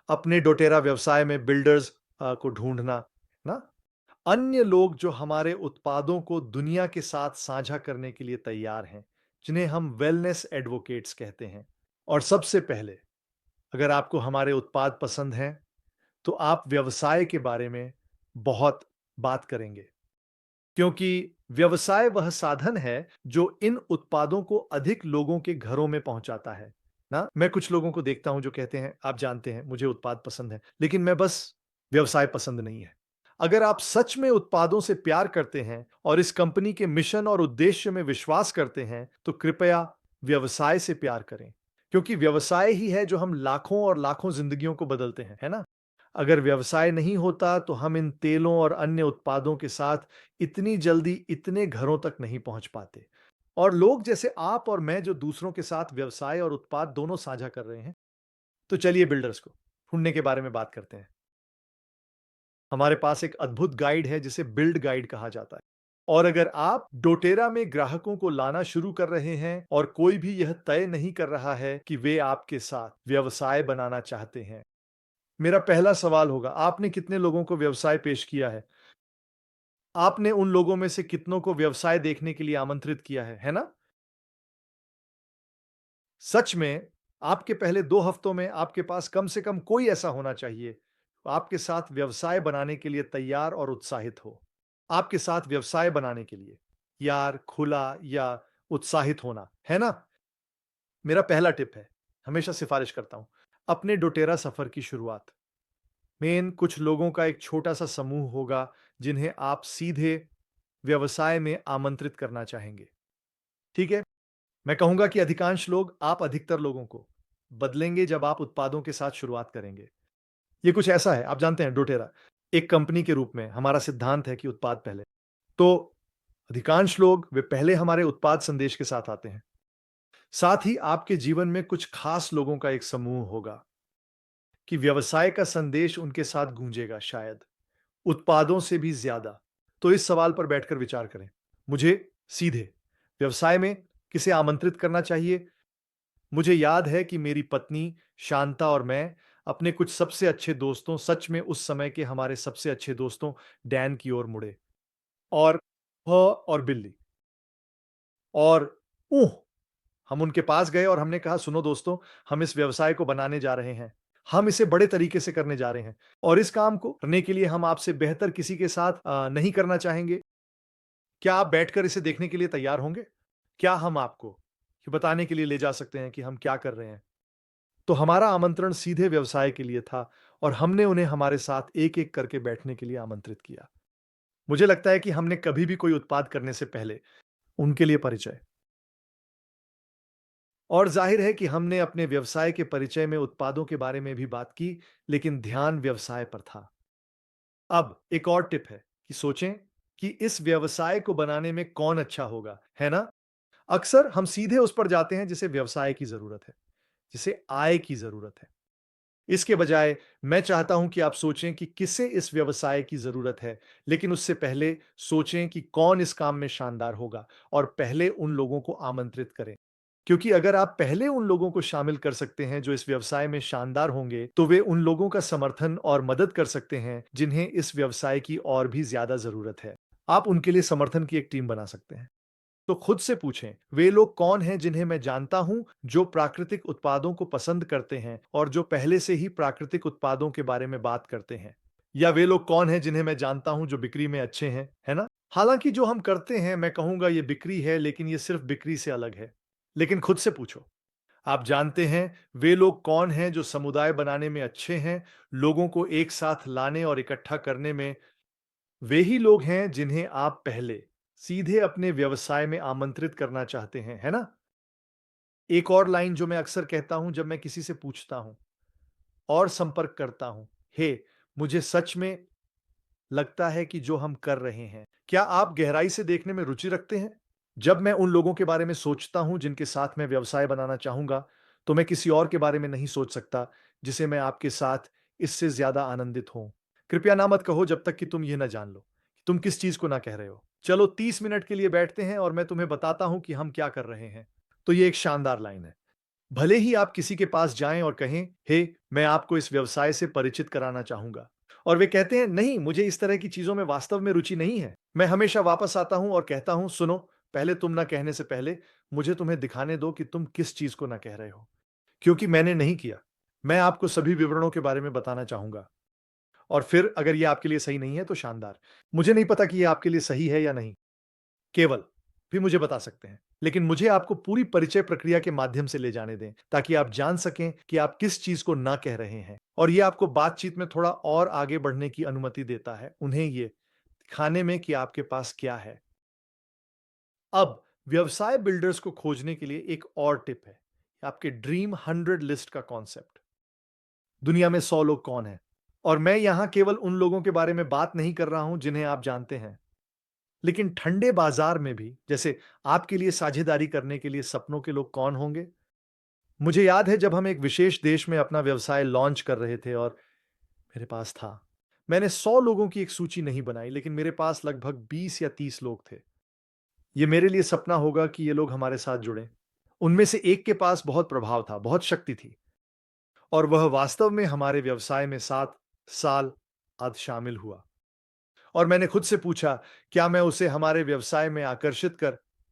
अपने डोटेरा व्यवसाय में बिल्डर्स को ढूंढना ना, अन्य लोग जो हमारे उत्पादों को दुनिया के साथ साझा करने के लिए तैयार हैं, जिन्हें हम वेलनेस एडवोकेट्स कहते हैं। और सबसे पहले, अगर आपको हमारे उत्पाद पसंद हैं, तो आप व्यवसाय के बारे में बहुत बात करेंगे, क्योंकि व्यवसाय वह साधन है जो इन उत्पादों को अधिक लोगों के घरों में पहुंचाता है ना। मैं कुछ लोगों को देखता हूं जो कहते हैं, आप जानते हैं, मुझे उत्पाद पसंद है, लेकिन मैं बस व्यवसाय पसंद नहीं है। अगर आप सच में उत्पादों से प्यार करते हैं और इस कंपनी के मिशन और उद्देश्य में विश्वास करते हैं, तो कृपया व्यवसाय से प्यार करें, क्योंकि व्यवसाय ही है जो हम लाखों और लाखों जिंदगियों को बदलते हैं, है ना। अगर व्यवसाय नहीं होता तो हम इन तेलों और अन्य उत्पादों के साथ इतनी जल्दी इतने घरों तक नहीं पहुंच पाते। और लोग जैसे आप और मैं जो दूसरों के साथ व्यवसाय और उत्पाद दोनों साझा कर रहे हैं। तो चलिए बिल्डर्स को ढूंढने के बारे में बात करते हैं। हमारे पास एक अद्भुत गाइड है जिसे बिल्ड गाइड कहा जाता है। और अगर आप डोटेरा में ग्राहकों को लाना शुरू कर रहे हैं और कोई भी यह तय नहीं कर रहा है कि वे आपके साथ व्यवसाय बनाना चाहते हैं, मेरा पहला सवाल होगा, आपने कितने लोगों को व्यवसाय पेश किया है? आपने उन लोगों में से कितनों को व्यवसाय देखने के लिए आमंत्रित किया है ना? सच में आपके पहले 2 हफ्तों में आपके पास कम से कम कोई ऐसा होना चाहिए, आपके साथ व्यवसाय बनाने के लिए तैयार और उत्साहित हो। आपके साथ व्यवसाय बनाने के लिए यार, खुला या उत्साहित होना, है ना? मेरा पहला टिप है, हमेशा सिफारिश करता हूं, अपने डोटेरा सफर की शुरुआत मेन कुछ लोगों का एक छोटा-सा समूह होगा, जिन्हें आप सीधे व्यवसाय में आमंत्रित करना चाहेंगे। ठीक है? मैं कहूँगा कि अधिकांश लोग आप अधिकतर लोगों को बदलेंगे जब आप उत्पादों के साथ शुरुआत करेंगे। ये कुछ ऐसा है, आप जानते हैं डोटेरा, एक कंपनी के रूप में हमारा सिद्धांत है कि उत्पाद पहले। तो अधिकांश लोग वे पहले हमारे उत्पाद संदेश के साथ आते हैं। साथ ही आपके जीवन में कुछ खास लोगों का एक समूह होगा कि व्यवसाय का संदेश उनके साथ गूंजेगा शायद, उत्पादों से भी ज्यादा। तो इस सवाल पर बैठकर विचार करें। मुझे सीधे व्यवसाय में किसे आमंत्रित करना चाहिए? मुझे याद है कि मेरी पत्नी शांता और मैं अपने कुछ सबसे अच्छे दोस्तों, सच में उस समय के हमारे सबसे अच्छे दोस्तों डैन की ओर मुड़े और और बिल्ली और ऊह! हम उनके पास गए और हमने कहा, सुनो दोस्तों, हम इस व्यवसाय को बनाने जा रहे हैं। हम इसे बड़े तरीके से करने जा रहे हैं और इस काम को करने के लिए हम आपसे बेहतर किसी के साथ नहीं करना चाहेंगे। क्या आप बैठकर इसे देखने के लिए तैयार होंगे? क्या हम आपको ये बताने के लिए ले जा सकते हैं कि हम क्या कर रहे हैं? तो हमारा आमंत्रण सीधे व्यवसाय के लिए था और हमने उन्हें हमारे साथ एक-एक करके बैठने के लिए आमंत्रित किया। मुझे लगता है कि हमने कभी भी कोई उत्पाद करने से पहले उनके लिए परिचय, और जाहिर है कि हमने अपने व्यवसाय के परिचय में उत्पादों के बारे में भी बात की, लेकिन ध्यान व्यवसाय पर था। अब एक और टिप है कि सोचें कि इस व्यवसाय को बनाने में कौन अच्छा होगा, है ना? अक्सर हम सीधे उस पर जाते हैं जिसे व्यवसाय की जरूरत है, जिसे आय की जरूरत है। इसके बजाय मैं चाहता हूं कि आप सोचें कि किसे इस व्यवसाय की जरूरत है, लेकिन उससे पहले सोचें कि कौन इस काम में शानदार होगा और पहले उन लोगों को आमंत्रित करें। क्योंकि अगर आप पहले उन लोगों को शामिल कर सकते हैं जो इस व्यवसाय में शानदार होंगे, तो वे उन लोगों का समर्थन और मदद कर सकते हैं जिन्हें इस व्यवसाय की और भी ज्यादा जरूरत है। आप उनके लिए समर्थन की एक टीम बना सकते हैं। तो खुद से पूछें, वे लोग कौन हैं जिन्हें मैं जानता हूं जो प्राकृतिक उत्पादों को पसंद करते हैं और जो पहले से ही प्राकृतिक उत्पादों के बारे में बात करते हैं? या वे लोग कौन हैं जिन्हें मैं जानता हूं जो बिक्री में अच्छे हैं, है ना? हालांकि जो हम करते हैं, मैं कहूंगा ये बिक्री है, लेकिन ये सिर्फ बिक्री से अलग है। लेकिन खुद से पूछो, आप जानते हैं वे लोग कौन हैं जो समुदाय बनाने में अच्छे हैं, लोगों को एक साथ लाने और इकट्ठा करने में? वे ही लोग हैं जिन्हें आप पहले सीधे अपने व्यवसाय में आमंत्रित करना चाहते हैं, है ना? एक और लाइन जो मैं अक्सर कहता हूं जब मैं किसी से पूछता हूं और संपर्क करता हूं, हे, मुझे सच में लगता है कि जो हम कर रहे हैं, क्या आप गहराई से देखने में रुचि रखते हैं? जब मैं उन लोगों के बारे में सोचता हूं जिनके साथ मैं व्यवसाय बनाना चाहूंगा, तो मैं किसी और के बारे में नहीं सोच सकता जिसे मैं आपके साथ इससे ज्यादा आनंदित हूं। कृपया ना मत कहो जब तक कि तुम यह ना जान लो कि तुम किस चीज को ना कह रहे हो। चलो 30 मिनट के लिए बैठते हैं और मैं तुम्हें बताता हूं कि हम क्या कर रहे हैं। तो ये एक शानदार लाइन है। भले ही आप किसी के पास जाएं और कहें, हे, मैं आपको इस व्यवसाय से परिचित कराना चाहूंगा, और वे कहते हैं, नहीं, मुझे इस तरह की चीजों में वास्तव में रुचि नहीं है। मैं हमेशा वापस आता हूं और कहता हूं, सुनो, पहले तुम ना कहने से पहले मुझे तुम्हें दिखाने दो कि तुम किस चीज को ना कह रहे हो, क्योंकि मैंने नहीं किया। मैं आपको सभी विवरणों के बारे में बताना चाहूंगा, और फिर अगर ये आपके लिए सही नहीं है तो शानदार। मुझे नहीं पता कि ये आपके लिए सही है या नहीं, केवल भी मुझे बता सकते हैं। लेकिन मुझे आपको पूरी परिचय प्रक्रिया के माध्यम से ले जाने दें, ताकि आप जान सकें कि आप किस चीज को ना कह रहे हैं, और ये आपको बातचीत में थोड़ा और आगे बढ़ने की अनुमति देता है, उन्हें ये दिखाने में कि आपके पास क्या है। अब व्यवसाय बिल्डर्स को खोजने के लिए एक और टिप है, आपके ड्रीम 100 लिस्ट का कॉन्सेप्ट। दुनिया में 100 लोग कौन हैं? और मैं यहां केवल उन लोगों के बारे में बात नहीं कर रहा हूं जिन्हें आप जानते हैं, लेकिन ठंडे बाजार में भी, जैसे आपके लिए साझेदारी करने के लिए सपनों के लोग कौन होंगे? मुझे याद है जब हम एक विशेष देश में अपना व्यवसाय लॉन्च कर रहे थे और मेरे पास था, मैंने 100 लोगों की एक सूची नहीं बनाई, लेकिन मेरे पास लगभग 20 या 30 लोग थे। ये मेरे लिए सपना होगा कि ये लोग हमारे साथ जुड़ें। उनमें से एक के पास बहुत प्रभाव था, बहुत शक्ति थी, और वह वास्तव में हमारे व्यवसाय में 7 साल बाद शामिल हुआ। और मैंने खुद से पूछा, क्या मैं उसे हमारे व्यवसाय में आकर्षित कर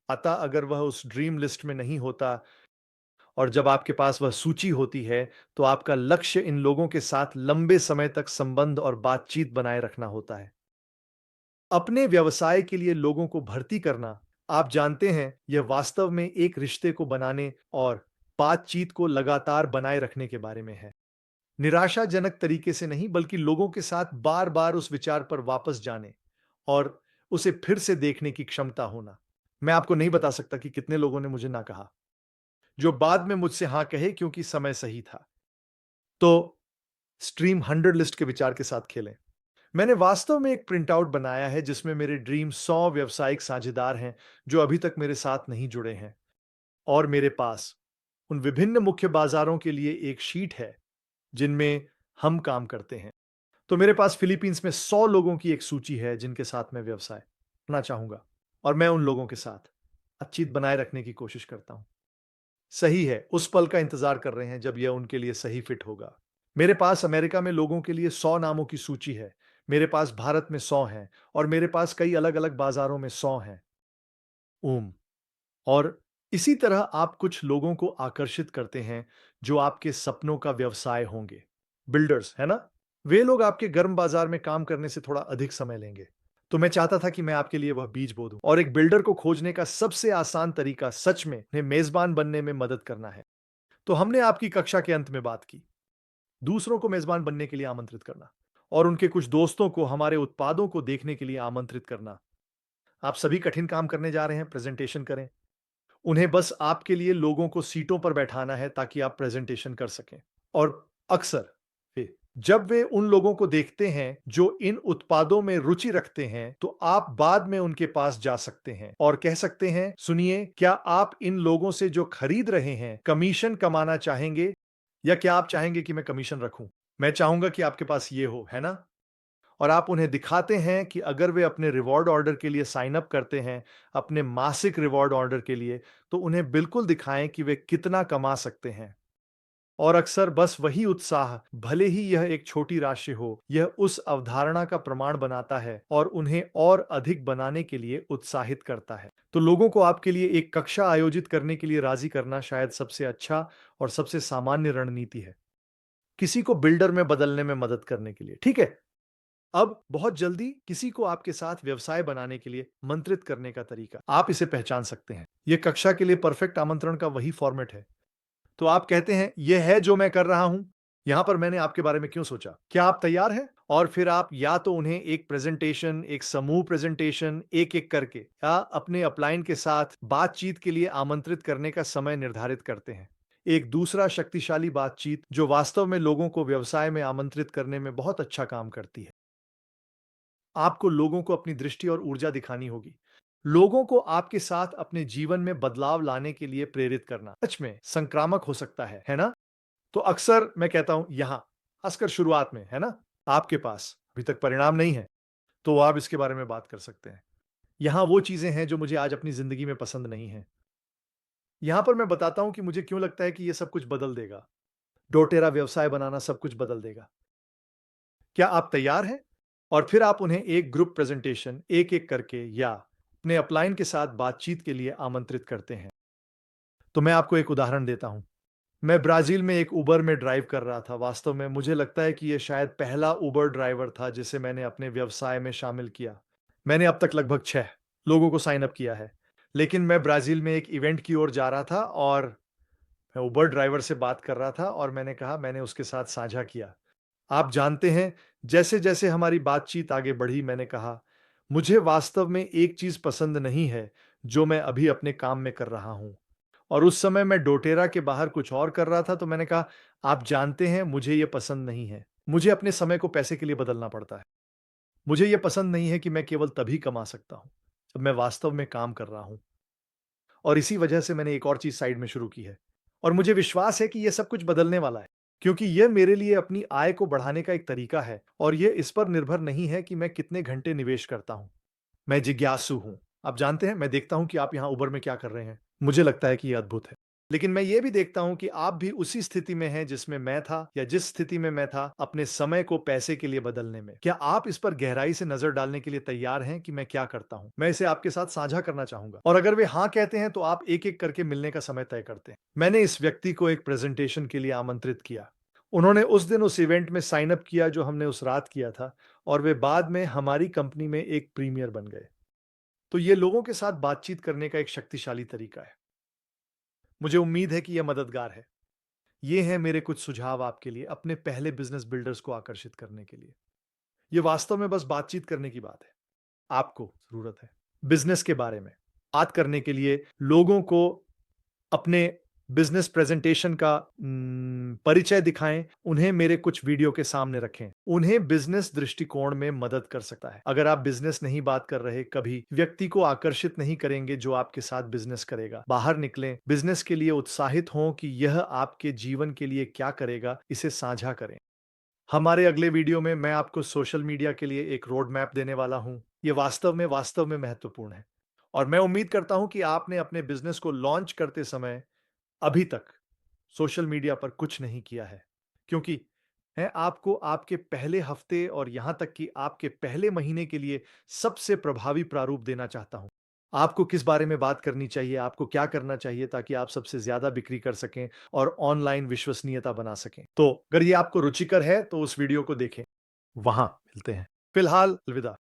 पाता अगर वह उस ड्रीम लिस्ट में नहीं होता? और जब आपके पास वह सूची होती है, तो आपका लक्ष्य इन लोगों के साथ लंबे समय तक संबंध और बातचीत बनाए रखना होता है। अपने व्यवसाय के लिए लोगों को भर्ती करना, आप जानते हैं, यह वास्तव में एक रिश्ते को बनाने और बातचीत को लगातार बनाए रखने के बारे में है। निराशाजनक तरीके से नहीं, बल्कि लोगों के साथ बार-बार उस विचार पर वापस जाने और उसे फिर से देखने की क्षमता होना। मैं आपको नहीं बता सकता कि कितने लोगों ने मुझे ना कहा, जो बाद में मुझसे हाँ कहे क्योंकि समय सही था। तो स्ट्रीम 100 लिस्ट के विचार के साथ खेलें। मैंने वास्तव में एक प्रिंट आउट बनाया है जिसमें मेरे ड्रीम 100 व्यावसायिक साझेदार हैं जो अभी तक मेरे साथ नहीं जुड़े हैं, और मेरे पास उन विभिन्न मुख्य बाजारों के लिए एक शीट है जिनमें हम काम करते हैं। तो मेरे पास फिलीपींस में 100 लोगों की एक सूची है जिनके साथ मैं व्यवसाय करना चाहूंगा, और मैं उन लोगों के साथ बातचीत बनाए रखने की कोशिश करता हूं। सही है, उस पल का इंतजार कर रहे हैं जब यह उनके लिए सही फिट होगा। मेरे पास अमेरिका में लोगों के लिए 100 नामों की सूची है। मेरे पास भारत में 100 हैं, और मेरे पास कई अलग-अलग बाजारों में 100 हैं। ओम। और इसी तरह आप कुछ लोगों को आकर्षित करते हैं जो आपके सपनों का व्यवसाय होंगे। बिल्डर्स, है ना? वे लोग आपके गर्म बाजार में काम करने से थोड़ा अधिक समय लेंगे। तो मैं चाहता था कि मैं आपके लिए वह बीज बो दूं, और एक बिल्डर को खोजने का सबसे आसान तरीका सच में उन्हें मेजबान बनने में मदद करना है। तो हमने आपकी कक्षा के अंत में बात की, दूसरों को मेजबान बनने के लिए आमंत्रित करना, और उनके कुछ दोस्तों को हमारे उत्पादों को देखने के लिए आमंत्रित करना। आप सभी कठिन काम करने जा रहे हैं, प्रेजेंटेशन करें। उन्हें बस आपके लिए लोगों को सीटों पर बैठाना है ताकि आप प्रेजेंटेशन कर सकें। और अक्सर वे जब वे उन लोगों को देखते हैं जो इन उत्पादों में रुचि रखते हैं, तो आप बाद में उनके पास जा सकते हैं और कह सकते हैं, सुनिए, क्या आप इन लोगों से जो खरीद रहे हैं कमीशन कमाना चाहेंगे, या क्या आप चाहेंगे कि मैं कमीशन रखूं? मैं चाहूंगा कि आपके पास ये हो, है ना? और आप उन्हें दिखाते हैं कि अगर वे अपने रिवॉर्ड ऑर्डर के लिए साइन अप करते हैं, अपने मासिक रिवॉर्ड ऑर्डर के लिए, तो उन्हें बिल्कुल दिखाएं कि वे कितना कमा सकते हैं। और अक्सर बस वही उत्साह, भले ही यह एक छोटी राशि हो, यह उस अवधारणा का प्रमाण बनाता है और उन्हें और अधिक बनाने के लिए उत्साहित करता है। तो लोगों को आपके लिए एक कक्षा आयोजित करने के लिए राजी करना शायद सबसे अच्छा और सबसे सामान्य रणनीति है, किसी को बिल्डर में बदलने में मदद करने के लिए। ठीक है? अब बहुत जल्दी किसी को आपके साथ व्यवसाय बनाने के लिए मंत्रित करने का तरीका आप इसे पहचान सकते हैं। यह कक्षा के लिए परफेक्ट आमंत्रण का वही फॉर्मेट है। तो आप कहते हैं, यह है जो मैं कर रहा हूं, यहां पर मैंने आपके बारे में क्यों सोचा, क्या आप तैयार हैं? और फिर आप या तो उन्हें एक प्रेजेंटेशन, एक समूह प्रेजेंटेशन, एक एक करके, या अपने अपलाइन के साथ बातचीत के लिए आमंत्रित करने का समय निर्धारित करते हैं। एक दूसरा शक्तिशाली बातचीत जो वास्तव में लोगों को व्यवसाय में आमंत्रित करने में बहुत अच्छा काम करती है। आपको लोगों को अपनी दृष्टि और ऊर्जा दिखानी होगी। लोगों को आपके साथ अपने जीवन में बदलाव लाने के लिए प्रेरित करना सच में संक्रामक हो सकता है ना? तो अक्सर मैं कहता हूं, यहां, खासकर शुरुआत में, है ना? आपके पास अभी तक परिणाम नहीं है, तो आप इसके बारे में बात कर सकते हैं। यहां वो चीजें हैं जो मुझे आज अपनी जिंदगी में पसंद नहीं है। यहां पर मैं बताता हूं कि मुझे क्यों लगता है कि यह सब कुछ बदल देगा। डोटेरा व्यवसाय बनाना सब कुछ बदल देगा। क्या आप तैयार हैं? और फिर आप उन्हें एक ग्रुप प्रेजेंटेशन एक-एक करके या अपने अपलाइन के साथ बातचीत के लिए आमंत्रित करते हैं। तो मैं आपको एक उदाहरण देता हूं। मैं ब्राजील में एक उबर में ड्राइव कर रहा था। वास्तव में मुझे लगता है कि यह शायद पहला उबर ड्राइवर था जिसे मैंने अपने व्यवसाय में शामिल किया। मैंने अब तक लगभग 6 लोगों को साइन अप किया है। लेकिन मैं ब्राजील में एक इवेंट की ओर जा रहा था और मैं उबर ड्राइवर से बात कर रहा था और मैंने कहा मैंने उसके साथ साझा किया। आप जानते हैं, जैसे-जैसे हमारी बातचीत आगे बढ़ी मैंने कहा, मुझे वास्तव में एक चीज़ पसंद नहीं है, जो मैं अभी अपने काम में कर रहा हूँ। और उस समय मैं डोटेरा के बाहर कुछ और कर रहा था तो मैंने कहा, आप जानते हैं मुझे ये पसंद नहीं है। मुझे अपने समय को पैसे के लिए बदलना पड़ता है। मुझे ये पसंद नहीं है कि मैं केवल तभी कमा सकता हूँ, जब मैं वास्तव में काम कर रहा हूँ। और इसी वजह से मैंने एक और चीज़ साइड में शुरू की है। और मुझे विश्वास है कि ये सब कुछ बदलने वाला है, क्योंकि ये मेरे लिए अपनी आय को बढ़ाने का एक तरीका है और ये इस पर निर्भर नहीं है कि मैं कितने घंटे निवेश करता हूँ। मैं जिज्ञासु हूँ। आप जानते हैं, मैं देखता हूँ कि आप यहाँ उबर में क्या कर रहे हैं। मुझे लगता है कि ये अद्भुत है। लेकिन मैं ये भी देखता हूँ कि आप भी उसी स्थिति में हैं जिसमें मैं था या जिस स्थिति में मैं था अपने समय को पैसे के लिए बदलने में। क्या आप इस पर गहराई से नज़र डालने के लिए तैयार हैं कि मैं क्या करता हूँ? मैं इसे आपके साथ साझा करना चाहूँगा और अगर वे हाँ कहते हैं तो आप एक-एक करके मिलने का समय तय करते हैं। मैंने इस व्यक्ति को एक प्रेज़ेंटेशन के लिए आमंत्रित किया। उन्होंने उस दिन उस इवेंट में साइन अप किया जो हमने उस रात किया था और वे बाद में हमारी कंपनी में एक प्रीमियर बन गए। तो ये लोगों के साथ बातचीत करने का एक शक्तिशाली तरीका है। मुझे उम्मीद है कि यह मददगार है। ये हैं मेरे कुछ सुझाव आपके लिए अपने पहले बिज़नेस बिल्डर्स को आकर्षित करने के लिए। ये वास्तव में बस बातचीत करने की बात है। आपको ज़रूरत है। बिज़नेस के बारे में बात करने के लिए लोगों को अपने बिज़नेस प्रेज़ेंटेशन का परिचय दिखाएँ, उन्हें मेरे कुछ वीडियो के सामने रखें। उन्हें बिज़नेस दृष्टिकोण में मदद कर सकता है। अगर आप बिज़नेस नहीं बात कर रहे, कभी व्यक्ति को आकर्षित नहीं करेंगे जो आपके साथ बिज़नेस करेगा। बाहर निकलें, बिज़नेस के लिए उत्साहित हों कि यह आपके जीवन के लिए क्या करेगा, इसे साझा करें। हमारे अगले वीडियो में मैं आपको सोशल मीडिया के लिए एक रोड मैप देने वाला हूँ। ये वास्तव में महत्वपूर्ण है। और मैं उम्मीद करता हूँ कि आपने अपने बिज़नेस को लॉन्च करते समय अभी तक सोशल मीडिया पर कुछ नहीं किया है, क्योंकि मैं आपको आपके पहले हफ्ते और यहां तक कि आपके पहले महीने के लिए सबसे प्रभावी प्रारूप देना चाहता हूं। आपको किस बारे में बात करनी चाहिए, आपको क्या करना चाहिए ताकि आप सबसे ज्यादा बिक्री कर सकें और ऑनलाइन विश्वसनीयता बना सकें। तो अगर ये आपको रुचिकर है तो उस वीडियो को देखें। वहां मिलते हैं। फिलहाल अलविदा।